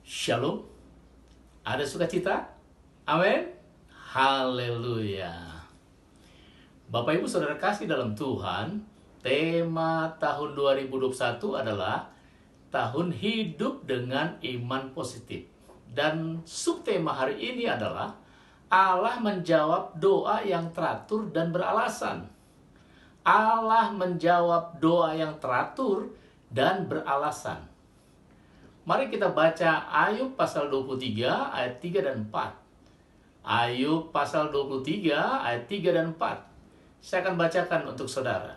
Shalom. Ada sukacita? Amin. Haleluya. Bapak Ibu Saudara kasih dalam Tuhan, tema tahun 2021 adalah tahun hidup dengan iman positif. Dan subtema hari ini adalah Allah menjawab doa yang teratur dan beralasan. Allah menjawab doa yang teratur dan beralasan. Mari kita baca Ayub pasal 23 ayat 3 dan 4. Ayub pasal 23 ayat 3 dan 4. Saya akan bacakan untuk saudara.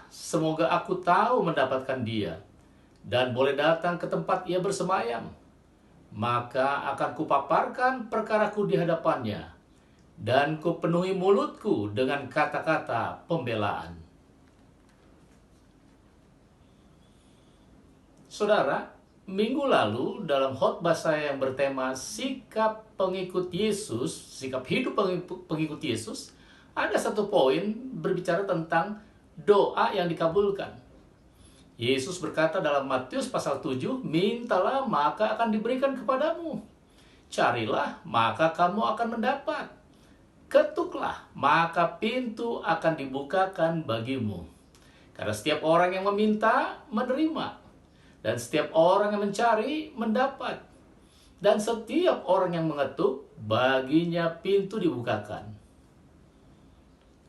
Semoga aku tahu mendapatkan dia, dan boleh datang ke tempat ia bersemayam. Maka akan kupaparkan perkaraku di hadapannya, dan kupenuhi mulutku dengan kata-kata pembelaan. Saudara, minggu lalu dalam khotbah saya yang bertema sikap pengikut Yesus, sikap hidup pengikut Yesus, ada satu poin berbicara tentang doa yang dikabulkan. Yesus berkata dalam Matius pasal 7, mintalah maka akan diberikan kepadamu. Carilah maka kamu akan mendapat. Ketuklah maka pintu akan dibukakan bagimu. Karena setiap orang yang meminta, menerima. Dan setiap orang yang mencari, mendapat. Dan setiap orang yang mengetuk, baginya pintu dibukakan.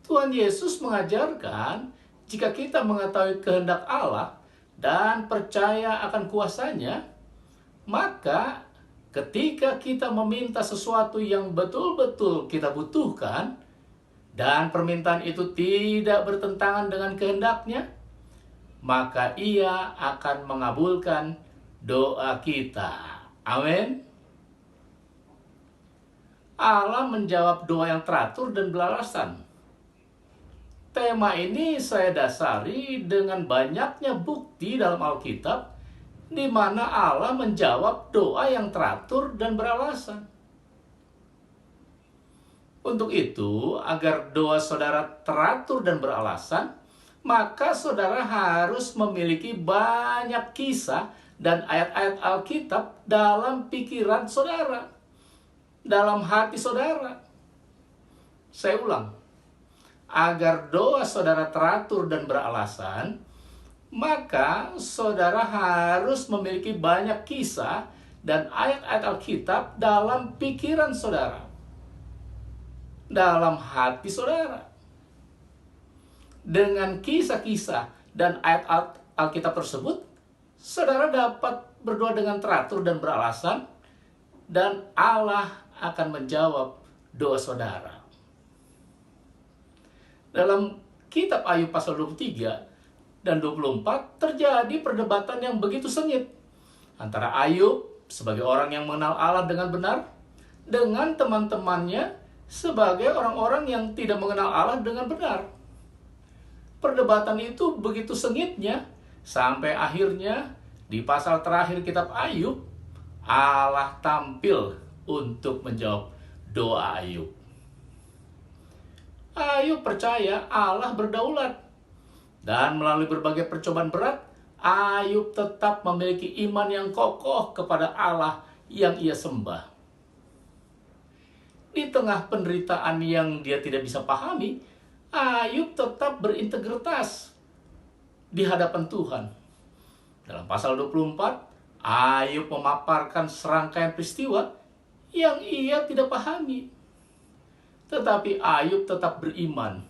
Tuhan Yesus mengajarkan, jika kita mengetahui kehendak Allah dan percaya akan kuasanya, maka ketika kita meminta sesuatu yang betul-betul kita butuhkan, dan permintaan itu tidak bertentangan dengan kehendaknya, maka ia akan mengabulkan doa kita. Amin. Allah menjawab doa yang teratur dan beralasan. Tema ini saya dasari dengan banyaknya bukti dalam Alkitab di mana Allah menjawab doa yang teratur dan beralasan. Untuk itu, agar doa saudara teratur dan beralasan, maka saudara harus memiliki banyak kisah dan ayat-ayat Alkitab dalam pikiran saudara, dalam hati saudara. Saya ulang, agar doa saudara teratur dan beralasan, maka saudara harus memiliki banyak kisah dan ayat-ayat Alkitab dalam pikiran saudara, dalam hati saudara. Dengan kisah-kisah dan ayat Alkitab tersebut, saudara dapat berdoa dengan teratur dan beralasan, dan Allah akan menjawab doa saudara. Dalam kitab Ayub pasal 23 dan 24, terjadi perdebatan yang begitu sengit antara Ayub sebagai orang yang mengenal Allah dengan benar, dengan teman-temannya sebagai orang-orang yang tidak mengenal Allah dengan benar. Perdebatan itu begitu sengitnya, sampai akhirnya di pasal terakhir kitab Ayub, Allah tampil untuk menjawab doa Ayub. Ayub percaya Allah berdaulat. Dan melalui berbagai percobaan berat, Ayub tetap memiliki iman yang kokoh kepada Allah yang ia sembah. Di tengah penderitaan yang dia tidak bisa pahami, Ayub tetap berintegritas di hadapan Tuhan. Dalam pasal 24, Ayub memaparkan serangkaian peristiwa yang ia tidak pahami. Tetapi Ayub tetap beriman,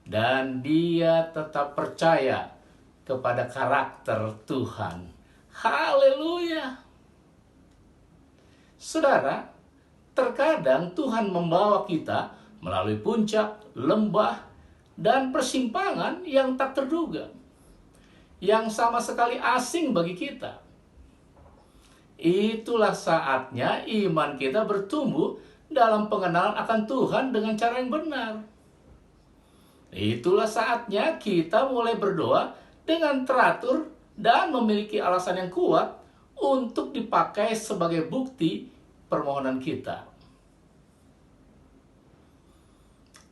dan dia tetap percaya kepada karakter Tuhan. Haleluya! Saudara, terkadang Tuhan membawa kita melalui puncak, lembah, dan persimpangan yang tak terduga, yang sama sekali asing bagi kita. Itulah saatnya iman kita bertumbuh dalam pengenalan akan Tuhan dengan cara yang benar. Itulah saatnya kita mulai berdoa dengan teratur dan memiliki alasan yang kuat untuk dipakai sebagai bukti permohonan kita.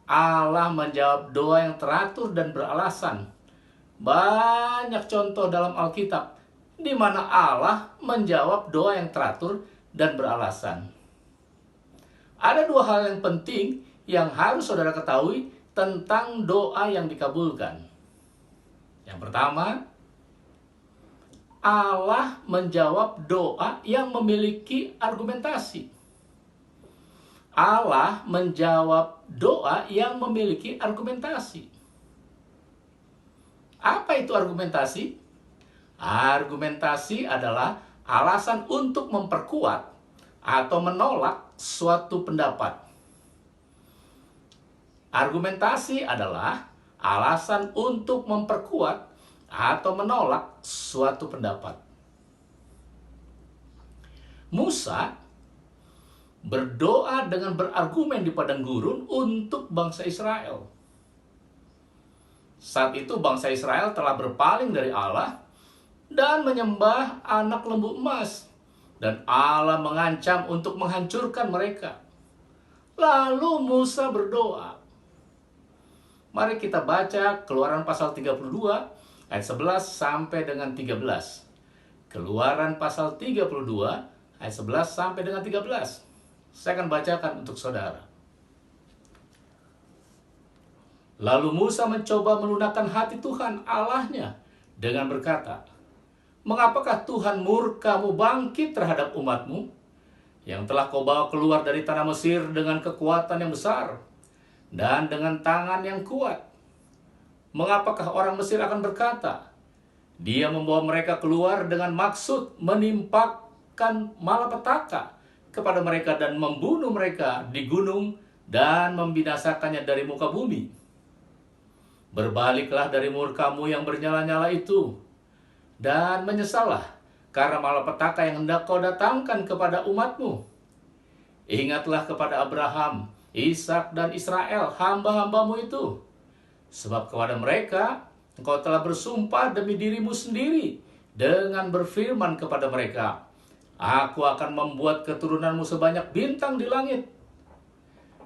Allah menjawab doa yang teratur dan beralasan Banyak contoh dalam Alkitab di mana Allah menjawab doa yang teratur dan beralasan. Ada dua hal yang penting yang harus saudara ketahui tentang doa yang dikabulkan. Yang pertama, Allah menjawab doa yang memiliki argumentasi. Allah menjawab doa yang memiliki argumentasi. Apa itu argumentasi? Argumentasi adalah alasan untuk memperkuat atau menolak suatu pendapat. Argumentasi adalah alasan untuk memperkuat atau menolak suatu pendapat. Musa berdoa dengan berargumen di padang gurun untuk bangsa Israel. Saat itu bangsa Israel telah berpaling dari Allah dan menyembah anak lembu emas. Dan Allah mengancam untuk menghancurkan mereka. Lalu Musa berdoa. Mari kita baca Keluaran pasal 32 ayat 11 sampai dengan 13. Keluaran pasal 32 ayat 11 sampai dengan 13. Saya akan bacakan untuk saudara. Lalu Musa mencoba melunakkan hati Tuhan Allahnya dengan berkata, "Mengapakah Tuhan murka-Mu bangkit terhadap umat-Mu yang telah Kau bawa keluar dari tanah Mesir dengan kekuatan yang besar dan dengan tangan yang kuat? Mengapakah orang Mesir akan berkata, Dia membawa mereka keluar dengan maksud menimpakan malapetaka kepada mereka dan membunuh mereka di gunung dan membinasakannya dari muka bumi? Berbaliklah dari murka-Mu yang bernyala-nyala itu, dan menyesallah karena malapetaka yang hendak Kau datangkan kepada umat-Mu. Ingatlah kepada Abraham, Ishak dan Israel, hamba-hamba-Mu itu. Sebab kepada mereka Engkau telah bersumpah demi diri-Mu sendiri dengan berfirman kepada mereka, Aku akan membuat keturunan-Mu sebanyak bintang di langit.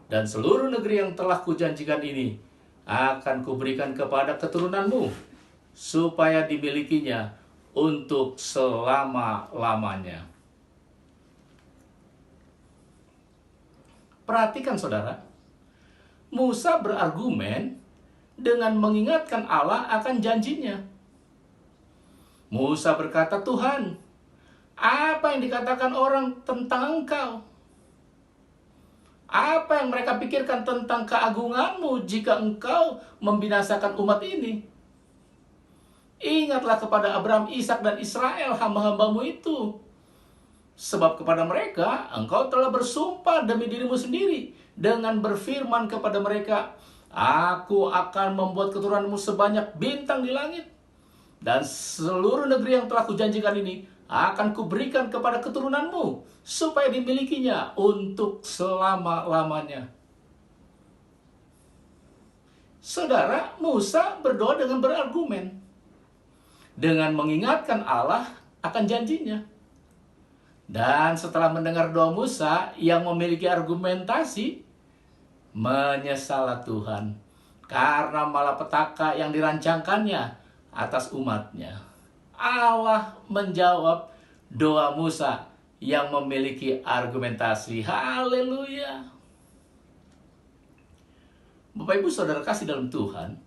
Dan seluruh negeri yang telah Kujanjikan ini akan Kuberikan kepada keturunan-Mu, supaya dimilikinya untuk selama-lamanya." Perhatikan saudara, Musa berargumen dengan mengingatkan Allah akan janjinya. Musa berkata, "Tuhan, apa yang dikatakan orang tentang Engkau? Apa yang mereka pikirkan tentang keagungan-Mu jika Engkau membinasakan umat ini? Ingatlah kepada Abraham, Ishak dan Israel, hamba-hamba-Mu itu. Sebab kepada mereka Engkau telah bersumpah demi diri-Mu sendiri dengan berfirman kepada mereka, Aku akan membuat keturunan-Mu sebanyak bintang di langit. Dan seluruh negeri yang telah Kujanjikan ini akan Kuberikan kepada keturunan-Mu, supaya dimilikinya untuk selama-lamanya." Saudara, Musa berdoa dengan berargumen, dengan mengingatkan Allah akan janjinya. Dan setelah mendengar doa Musa yang memiliki argumentasi, menyesallah Tuhan karena malapetaka yang dirancangkannya atas umatnya. Allah menjawab doa Musa yang memiliki argumentasi. Haleluya. Bapak Ibu Saudara kasih dalam Tuhan,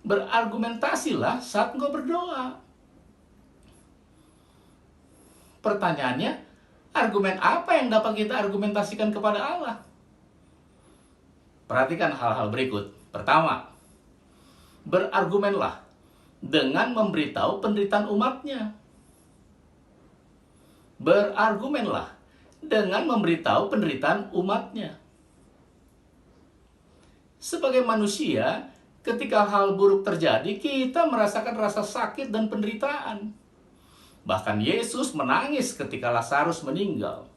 berargumentasilah saat engkau berdoa. Pertanyaannya, argumen apa yang dapat kita argumentasikan kepada Allah? Perhatikan hal-hal berikut. Pertama, berargumenlah dengan memberitahu penderitaan umatnya. Berargumenlah dengan memberitahu penderitaan umatnya. Sebagai manusia, ketika hal buruk terjadi, kita merasakan rasa sakit dan penderitaan. Bahkan Yesus menangis ketika Lazarus meninggal.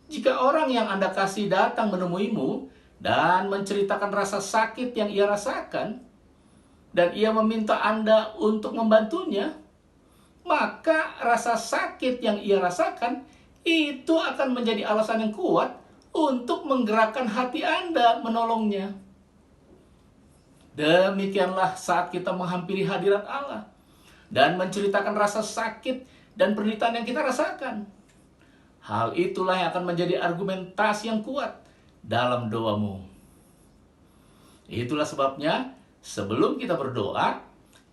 Jika orang yang Anda kasih datang menemuimu dan menceritakan rasa sakit yang ia rasakan, dan ia meminta Anda untuk membantunya, maka rasa sakit yang ia rasakan itu akan menjadi alasan yang kuat untuk menggerakkan hati Anda menolongnya. Demikianlah saat kita menghampiri hadirat Allah dan menceritakan rasa sakit dan penderitaan yang kita rasakan. Hal itulah yang akan menjadi argumentasi yang kuat dalam doamu. Itulah sebabnya sebelum kita berdoa,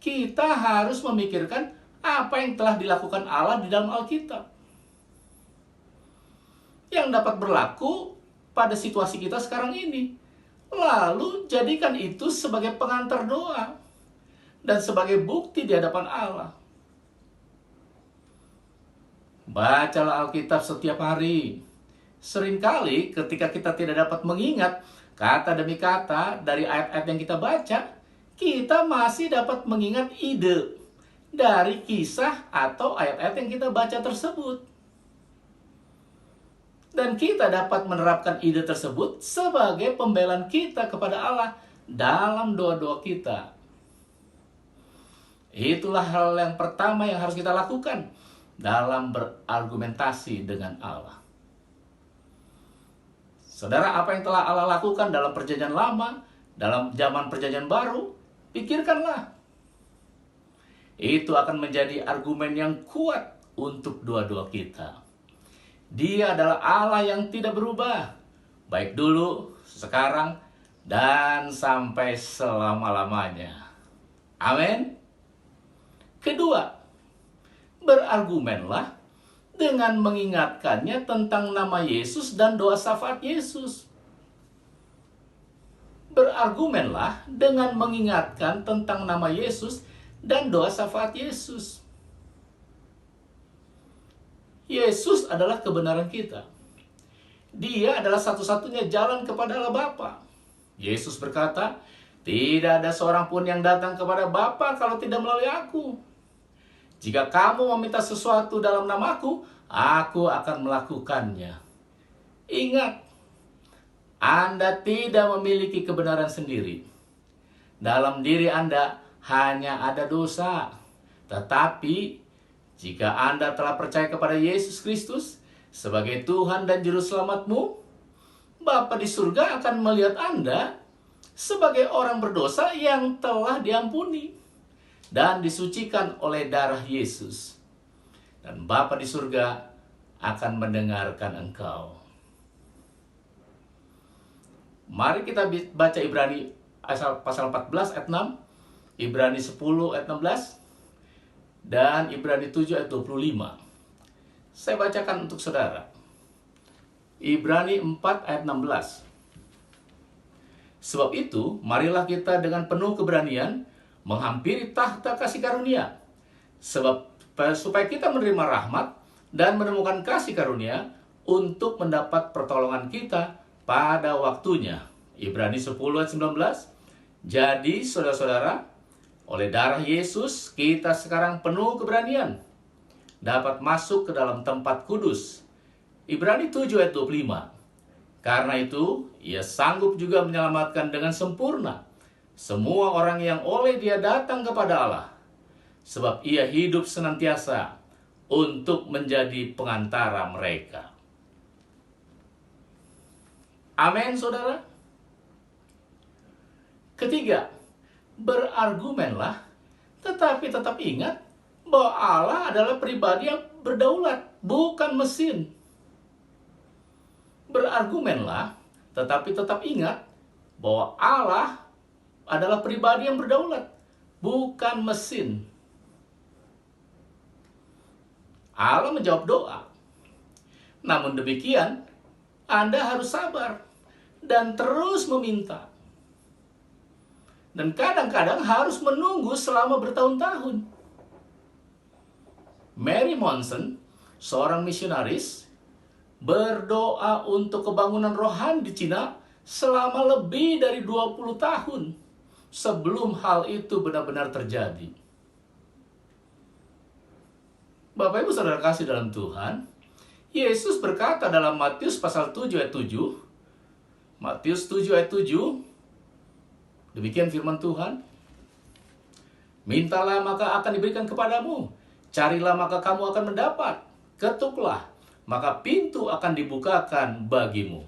kita harus memikirkan apa yang telah dilakukan Allah di dalam Alkitab, yang dapat berlaku pada situasi kita sekarang ini. Lalu jadikan itu sebagai pengantar doa dan sebagai bukti di hadapan Allah. Bacalah Alkitab setiap hari. Seringkali ketika kita tidak dapat mengingat kata demi kata dari ayat-ayat yang kita baca, kita masih dapat mengingat ide dari kisah atau ayat-ayat yang kita baca tersebut. Dan kita dapat menerapkan ide tersebut sebagai pembelaan kita kepada Allah dalam doa-doa kita. Itulah hal yang pertama yang harus kita lakukan dalam berargumentasi dengan Allah. Saudara, apa yang telah Allah lakukan dalam perjanjian lama, dalam zaman perjanjian baru, pikirkanlah. Itu akan menjadi argumen yang kuat untuk doa-doa kita. Dia adalah Allah yang tidak berubah, baik dulu, sekarang, dan sampai selama-lamanya. Amin. Kedua, berargumenlah dengan mengingatkannya tentang nama Yesus dan doa syafaat Yesus. Berargumenlah dengan mengingatkan tentang nama Yesus dan doa syafaat Yesus. Yesus adalah kebenaran kita. Dia adalah satu-satunya jalan kepada Allah Bapa. Yesus berkata, "Tidak ada seorang pun yang datang kepada Bapa kalau tidak melalui aku. Jika kamu meminta sesuatu dalam namaku, aku akan melakukannya." Ingat, Anda tidak memiliki kebenaran sendiri. Dalam diri Anda hanya ada dosa. Tetapi jika Anda telah percaya kepada Yesus Kristus sebagai Tuhan dan Juru Selamatmu, Bapa di surga akan melihat Anda sebagai orang berdosa yang telah diampuni dan disucikan oleh darah Yesus. Dan Bapa di surga akan mendengarkan engkau. Mari kita baca Ibrani pasal 14 ayat 6, Ibrani 10 ayat 16, dan Ibrani 7 ayat 25. Saya bacakan untuk saudara. Ibrani 4 ayat 16. Sebab itu, marilah kita dengan penuh keberanian menghampiri tahta kasih karunia, supaya kita menerima rahmat dan menemukan kasih karunia untuk mendapat pertolongan kita pada waktunya. Ibrani 10 ayat 19. Jadi saudara-saudara, oleh darah Yesus, kita sekarang penuh keberanian dapat masuk ke dalam tempat kudus. Ibrani 7 ayat 25. Karena itu, ia sanggup juga menyelamatkan dengan sempurna semua orang yang oleh dia datang kepada Allah. Sebab ia hidup senantiasa untuk menjadi pengantara mereka. Amin, saudara. Ketiga, berargumenlah, tetapi tetap ingat bahwa Allah adalah pribadi yang berdaulat, bukan mesin. Berargumenlah, tetapi tetap ingat bahwa Allah adalah pribadi yang berdaulat, bukan mesin. Allah menjawab doa. Namun demikian, Anda harus sabar dan terus meminta. Dan kadang-kadang harus menunggu selama bertahun-tahun. Mary Monson, seorang misionaris, berdoa untuk kebangunan rohani di Cina selama lebih dari 20 tahun sebelum hal itu benar-benar terjadi. Bapak Ibu Saudara kasih dalam Tuhan, Yesus berkata dalam Matius pasal 7 ayat 7, Matius 7 ayat 7, demikian firman Tuhan, "Mintalah maka akan diberikan kepadamu, carilah maka kamu akan mendapat, ketuklah maka pintu akan dibukakan bagimu."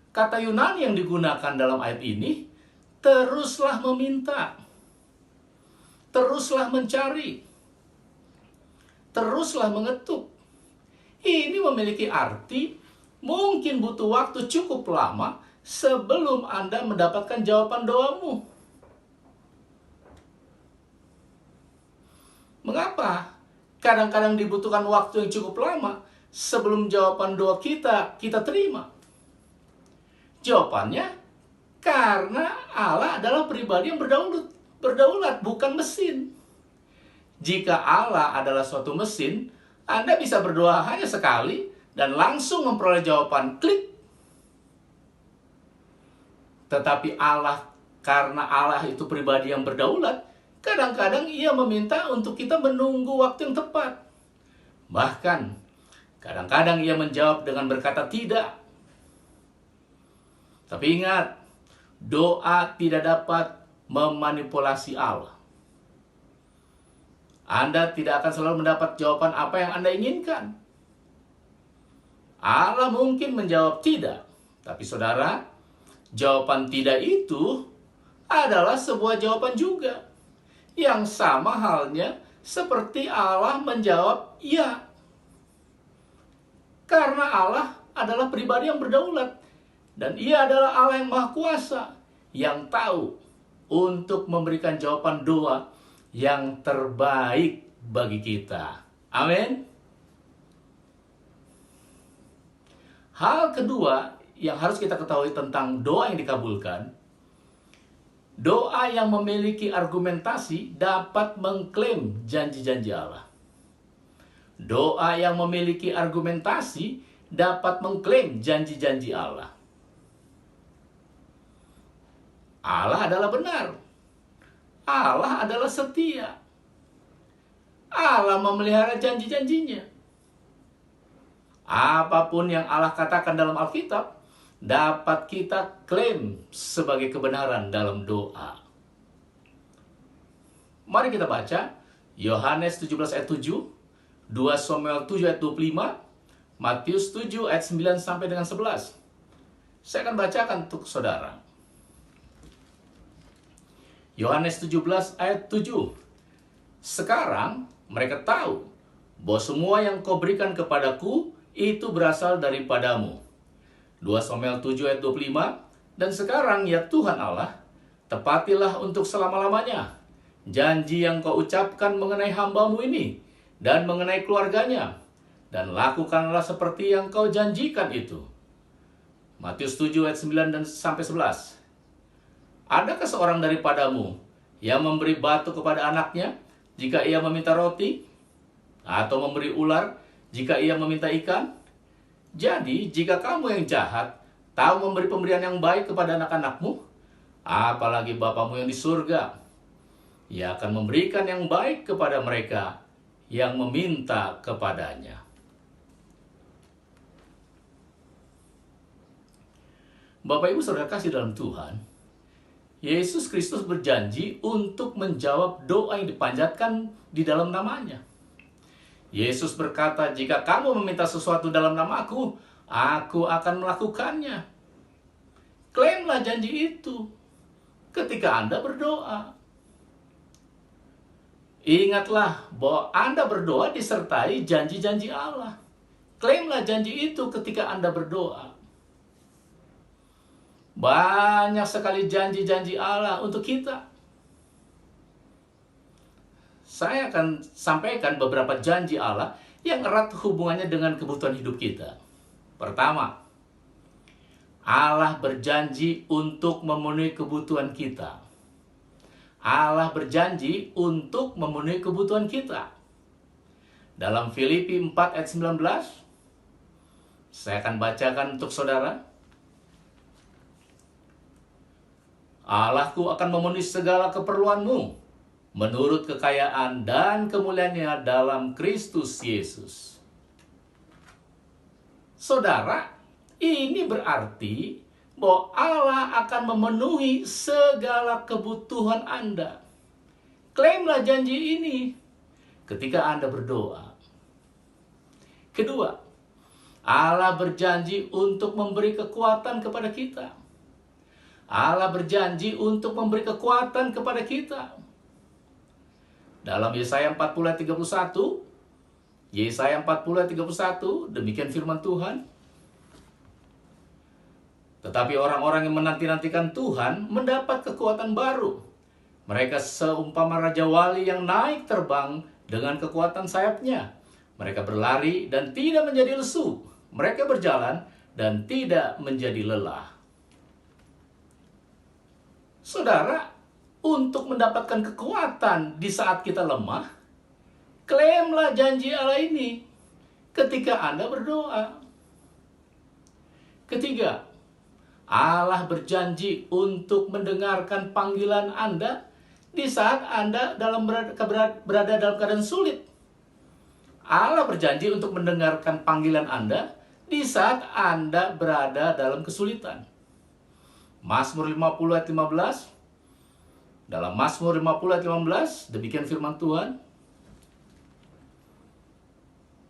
Kata Yunani yang digunakan dalam ayat ini teruslah meminta, teruslah mencari, teruslah mengetuk. Ini memiliki arti mungkin butuh waktu cukup lama sebelum Anda mendapatkan jawaban doamu. Mengapa kadang-kadang dibutuhkan waktu yang cukup lama sebelum jawaban doa kita terima? Jawabannya, karena Allah adalah pribadi yang berdaulat, bukan mesin. Jika Allah adalah suatu mesin, Anda bisa berdoa hanya sekali dan langsung memperoleh jawaban, klik. Tetapi Allah, karena Allah itu pribadi yang berdaulat, kadang-kadang Ia meminta untuk kita menunggu waktu yang tepat. Bahkan, kadang-kadang Ia menjawab dengan berkata tidak. Tapi ingat, doa tidak dapat memanipulasi Allah. Anda tidak akan selalu mendapat jawaban apa yang Anda inginkan. Allah mungkin menjawab tidak, tapi saudara, jawaban tidak itu adalah sebuah jawaban juga. Yang sama halnya seperti Allah menjawab ya. Karena Allah adalah pribadi yang berdaulat. Dan Ia adalah Allah yang Maha Kuasa, yang tahu untuk memberikan jawaban doa yang terbaik bagi kita. Amin. Hal kedua yang harus kita ketahui tentang doa yang dikabulkan, doa yang memiliki argumentasi dapat mengklaim janji-janji Allah. Doa yang memiliki argumentasi dapat mengklaim janji-janji Allah. Allah adalah benar. Allah adalah setia. Allah memelihara janji-janjinya. Apapun yang Allah katakan dalam Alkitab dapat kita klaim sebagai kebenaran dalam doa. Mari kita baca Yohanes 17 ayat 7, 2 Samuel 7 ayat 25, Matius 7 ayat 9 sampai dengan 11. Saya akan bacakan untuk saudara. Yohanes 17 ayat 7. Sekarang mereka tahu bahwa semua yang kau berikan kepadaku itu berasal daripadamu. 2 Samuel 7 ayat 25. Dan sekarang ya Tuhan Allah, tepatilah untuk selama-lamanya janji yang kau ucapkan mengenai hamba-Mu ini dan mengenai keluarganya, dan lakukanlah seperti yang kau janjikan itu. Matius 7 ayat 9 dan sampai 11. Adakah seorang daripadamu yang memberi batu kepada anaknya jika ia meminta roti? Atau memberi ular jika ia meminta ikan? Jadi, jika kamu yang jahat tahu memberi pemberian yang baik kepada anak-anakmu, apalagi Bapamu yang di surga, Ia akan memberikan yang baik kepada mereka yang meminta kepadanya. Bapak Ibu Saudara kasih dalam Tuhan, Yesus Kristus berjanji untuk menjawab doa yang dipanjatkan di dalam namanya. Yesus berkata, jika kamu meminta sesuatu dalam namaku, aku akan melakukannya. Klaimlah janji itu ketika Anda berdoa. Ingatlah bahwa Anda berdoa disertai janji-janji Allah. Klaimlah janji itu ketika Anda berdoa. Banyak sekali janji-janji Allah untuk kita. Saya akan sampaikan beberapa janji Allah yang erat hubungannya dengan kebutuhan hidup kita. Pertama, Allah berjanji untuk memenuhi kebutuhan kita. Allah berjanji untuk memenuhi kebutuhan kita. Dalam Filipi 4 ayat 19, saya akan bacakan untuk saudara. Allahku akan memenuhi segala keperluanmu menurut kekayaan dan kemuliaannya dalam Kristus Yesus. Saudara, ini berarti bahwa Allah akan memenuhi segala kebutuhan Anda. Klaimlah janji ini ketika Anda berdoa. Kedua, Allah berjanji untuk memberi kekuatan kepada kita. Allah berjanji untuk memberi kekuatan kepada kita. Dalam Yesaya 40 ayat 31, Yesaya 40 ayat 31, demikian firman Tuhan. Tetapi orang-orang yang menanti-nantikan Tuhan mendapat kekuatan baru. Mereka seumpama Raja Wali yang naik terbang dengan kekuatan sayapnya. Mereka berlari dan tidak menjadi lesu. Mereka berjalan dan tidak menjadi lelah. Saudara, untuk mendapatkan kekuatan di saat kita lemah, klaimlah janji Allah ini ketika Anda berdoa. Ketiga, Allah berjanji untuk mendengarkan panggilan Anda di saat Anda berada dalam keadaan sulit. Allah berjanji untuk mendengarkan panggilan Anda di saat Anda berada dalam kesulitan. Mazmur 50 ayat 15. Dalam Mazmur 50 ayat 15, demikian firman Tuhan.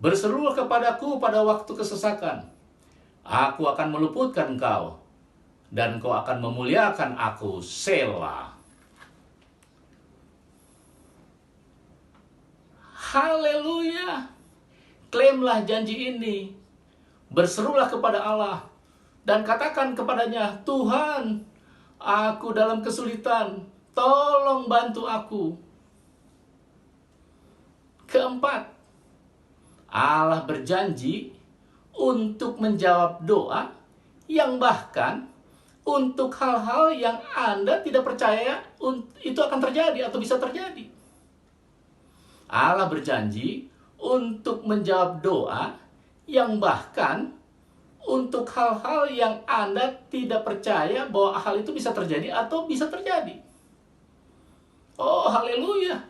Berserulah kepadaku pada waktu kesesakan. Aku akan meluputkan engkau, dan engkau akan memuliakan aku. Selah. Haleluya. Klaimlah janji ini. Berserulah kepada Allah dan katakan kepadanya, Tuhan, aku dalam kesulitan, tolong bantu aku. Keempat, Allah berjanji untuk menjawab doa yang bahkan untuk hal-hal yang Anda tidak percaya itu akan terjadi atau bisa terjadi. Allah berjanji untuk menjawab doa yang bahkan untuk hal-hal yang Anda tidak percaya bahwa hal itu bisa terjadi atau bisa terjadi. Oh, haleluya.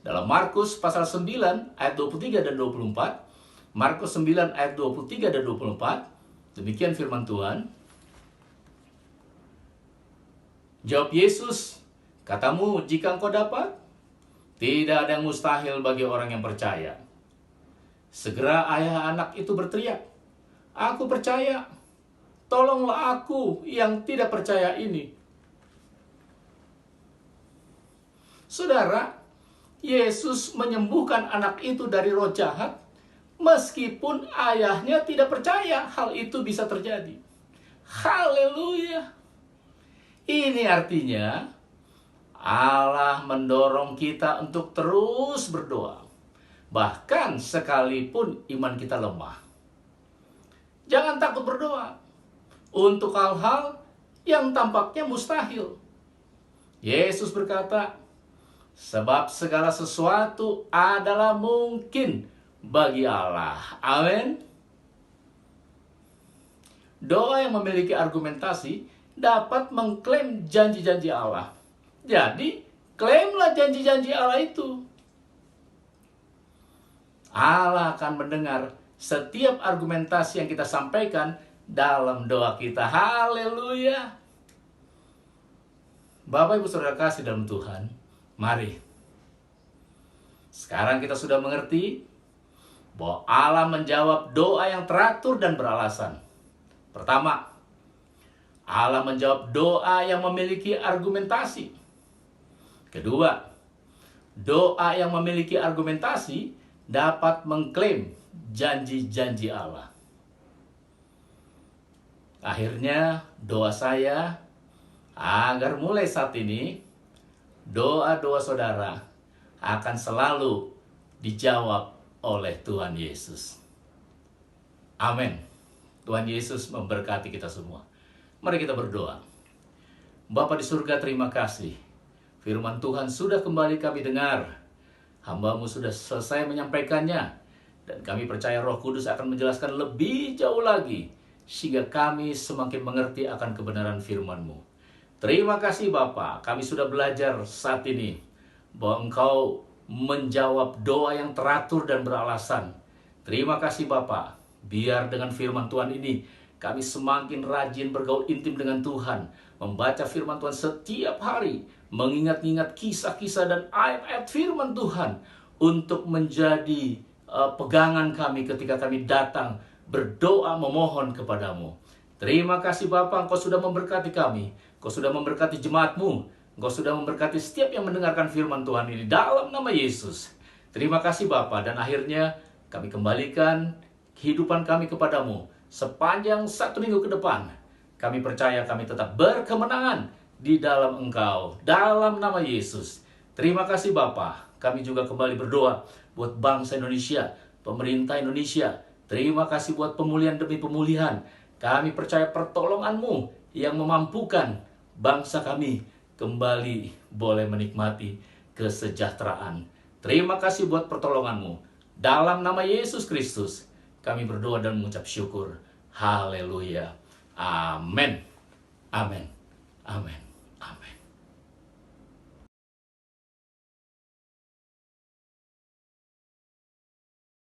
Dalam Markus pasal 9 ayat 23 dan 24, Markus 9 ayat 23 dan 24, demikian firman Tuhan. Jawab Yesus, katamu jika engkau dapat, tidak ada yang mustahil bagi orang yang percaya. Segera ayah anak itu berteriak, aku percaya, tolonglah aku yang tidak percaya ini. Saudara, Yesus menyembuhkan anak itu dari roh jahat, meskipun ayahnya tidak percaya hal itu bisa terjadi. Haleluya. Ini artinya, Allah mendorong kita untuk terus berdoa, bahkan sekalipun iman kita lemah. Jangan takut berdoa untuk hal-hal yang tampaknya mustahil. Yesus berkata, sebab segala sesuatu adalah mungkin bagi Allah. Amin. Doa yang memiliki argumentasi dapat mengklaim janji-janji Allah. Jadi, klaimlah janji-janji Allah itu. Allah akan mendengar setiap argumentasi yang kita sampaikan dalam doa kita. Haleluya. Bapak Ibu Saudara kasih dalam Tuhan, mari. Sekarang kita sudah mengerti bahwa Allah menjawab doa yang teratur dan beralasan. Pertama, Allah menjawab doa yang memiliki argumentasi. Kedua, doa yang memiliki argumentasi dapat mengklaim janji-janji Allah. Akhirnya, doa saya agar mulai saat ini, doa-doa saudara akan selalu dijawab oleh Tuhan Yesus. Amin. Tuhan Yesus memberkati kita semua. Mari kita berdoa. Bapa di surga, terima kasih. Firman Tuhan sudah kembali kami dengar. Hamba-Mu sudah selesai menyampaikannya. Dan kami percaya Roh Kudus akan menjelaskan lebih jauh lagi, sehingga kami semakin mengerti akan kebenaran firman-Mu. Terima kasih Bapa, kami sudah belajar saat ini bahwa Engkau menjawab doa yang teratur dan beralasan. Terima kasih Bapa, biar dengan firman Tuhan ini kami semakin rajin bergaul intim dengan Tuhan, membaca firman Tuhan setiap hari, mengingat-ingat kisah-kisah dan ayat-ayat firman Tuhan untuk menjadi pegangan kami ketika kami datang berdoa memohon kepadamu. Terima kasih Bapa, Engkau sudah memberkati kami. Engkau sudah memberkati jemaat-Mu. Engkau sudah memberkati setiap yang mendengarkan firman Tuhan ini dalam nama Yesus. Terima kasih Bapa, dan akhirnya kami kembalikan kehidupan kami kepadamu sepanjang 1 minggu ke depan. Kami percaya kami tetap berkemenangan di dalam Engkau, dalam nama Yesus. Terima kasih Bapa. Kami juga kembali berdoa buat bangsa Indonesia, pemerintah Indonesia. Terima kasih buat pemulihan demi pemulihan. Kami percaya pertolongan-Mu yang memampukan bangsa kami kembali boleh menikmati kesejahteraan. Terima kasih buat pertolongan-Mu. Dalam nama Yesus Kristus, kami berdoa dan mengucap syukur. Haleluya. Amin. Amin. Amin. Amin.